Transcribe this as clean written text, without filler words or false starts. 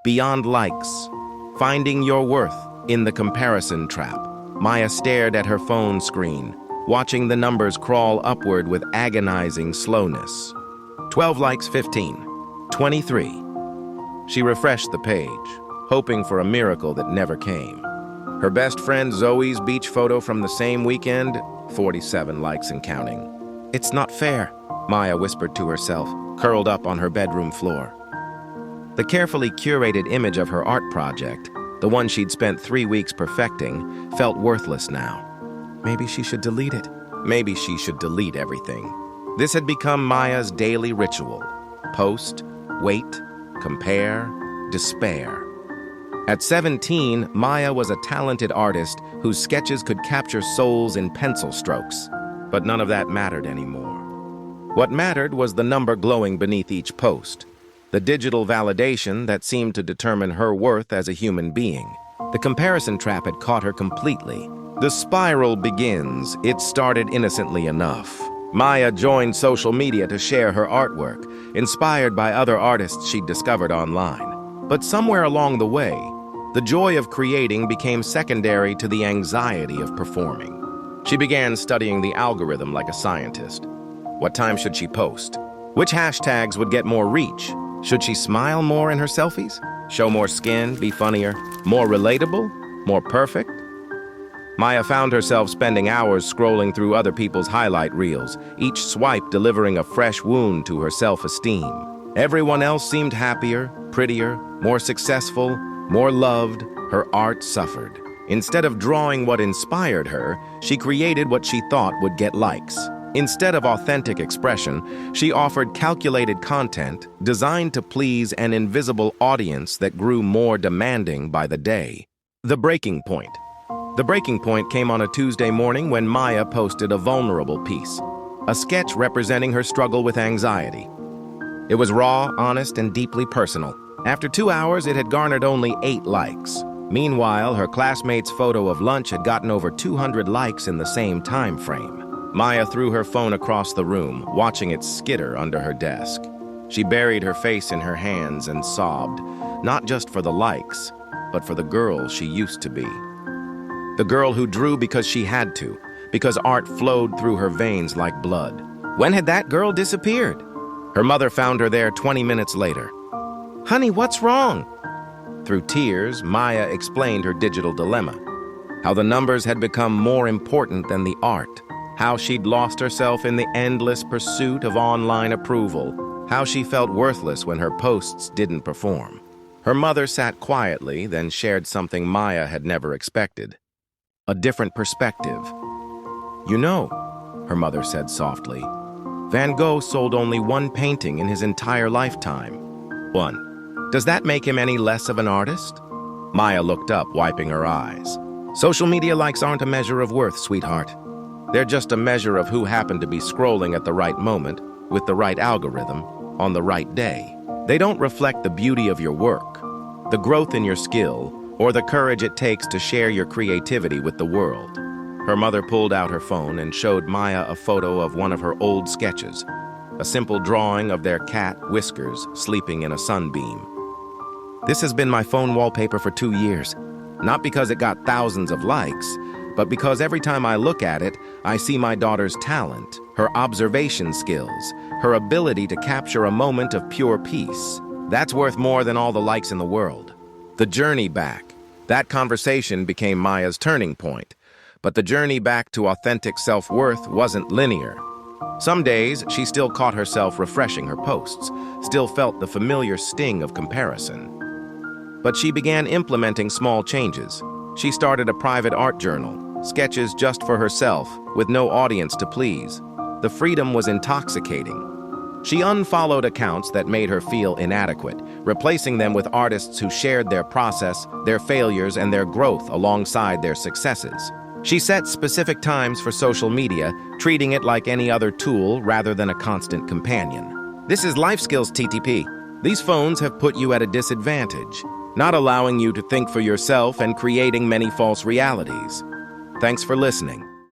Beyond likes. Finding your worth in the comparison trap. Maya stared at her phone screen, watching the numbers crawl upward with agonizing slowness. 12 likes, 15, 23. She refreshed the page, hoping for a miracle that never came. Her best friend Zoe's beach photo from the same weekend, 47 likes and counting. It's not fair, Maya whispered to herself, curled up on her bedroom floor. The carefully curated image of her art project, the one she'd spent 3 weeks perfecting, felt worthless now. Maybe she should delete it. Maybe she should delete everything. This had become Maya's daily ritual. Post, wait, compare, despair. At 17, Maya was a talented artist whose sketches could capture souls in pencil strokes. But none of that mattered anymore. What mattered was the number glowing beneath each post, the digital validation that seemed to determine her worth as a human being. The comparison trap had caught her completely. The spiral begins. It started innocently enough. Maya joined social media to share her artwork, inspired by other artists she'd discovered online. But somewhere along the way, the joy of creating became secondary to the anxiety of performing. She began studying the algorithm like a scientist. What time should she post? Which hashtags would get more reach? Should she smile more in her selfies? Show more skin, be funnier, more relatable, more perfect? Maya found herself spending hours scrolling through other people's highlight reels, each swipe delivering a fresh wound to her self-esteem. Everyone else seemed happier, prettier, more successful, more loved. Her art suffered. Instead of drawing what inspired her, she created what she thought would get likes. Instead of authentic expression, she offered calculated content designed to please an invisible audience that grew more demanding by the day. The breaking point. The breaking point came on a Tuesday morning when Maya posted a vulnerable piece, a sketch representing her struggle with anxiety. It was raw, honest, and deeply personal. After 2 hours, it had garnered only 8 likes. Meanwhile, her classmate's photo of lunch had gotten over 200 likes in the same time frame. Maya threw her phone across the room, watching it skitter under her desk. She buried her face in her hands and sobbed, not just for the likes, but for the girl she used to be. The girl who drew because she had to, because art flowed through her veins like blood. When had that girl disappeared? Her mother found her there 20 minutes later. "Honey, what's wrong?" Through tears, Maya explained her digital dilemma, how the numbers had become more important than the art, how she'd lost herself in the endless pursuit of online approval, how she felt worthless when her posts didn't perform. Her mother sat quietly, then shared something Maya had never expected. A different perspective. "You know," her mother said softly, "Van Gogh sold only 1 painting in his entire lifetime. 1. Does that make him any less of an artist?" Maya looked up, wiping her eyes. "Social media likes aren't a measure of worth, sweetheart. They're just a measure of who happened to be scrolling at the right moment, with the right algorithm, on the right day. They don't reflect the beauty of your work, the growth in your skill, or the courage it takes to share your creativity with the world." Her mother pulled out her phone and showed Maya a photo of one of her old sketches, a simple drawing of their cat, Whiskers, sleeping in a sunbeam. "This has been my phone wallpaper for 2 years, not because it got thousands of likes, but because every time I look at it, I see my daughter's talent, her observation skills, her ability to capture a moment of pure peace. That's worth more than all the likes in the world." The journey back. That conversation became Maya's turning point, but the journey back to authentic self-worth wasn't linear. Some days, she still caught herself refreshing her posts, still felt the familiar sting of comparison. But she began implementing small changes. She started a private art journal, sketches just for herself, with no audience to please. The freedom was intoxicating. She unfollowed accounts that made her feel inadequate, replacing them with artists who shared their process, their failures, and their growth alongside their successes. She set specific times for social media, treating it like any other tool rather than a constant companion. This is Life Skills TTP. These phones have put you at a disadvantage, not allowing you to think for yourself and creating many false realities. Thanks for listening.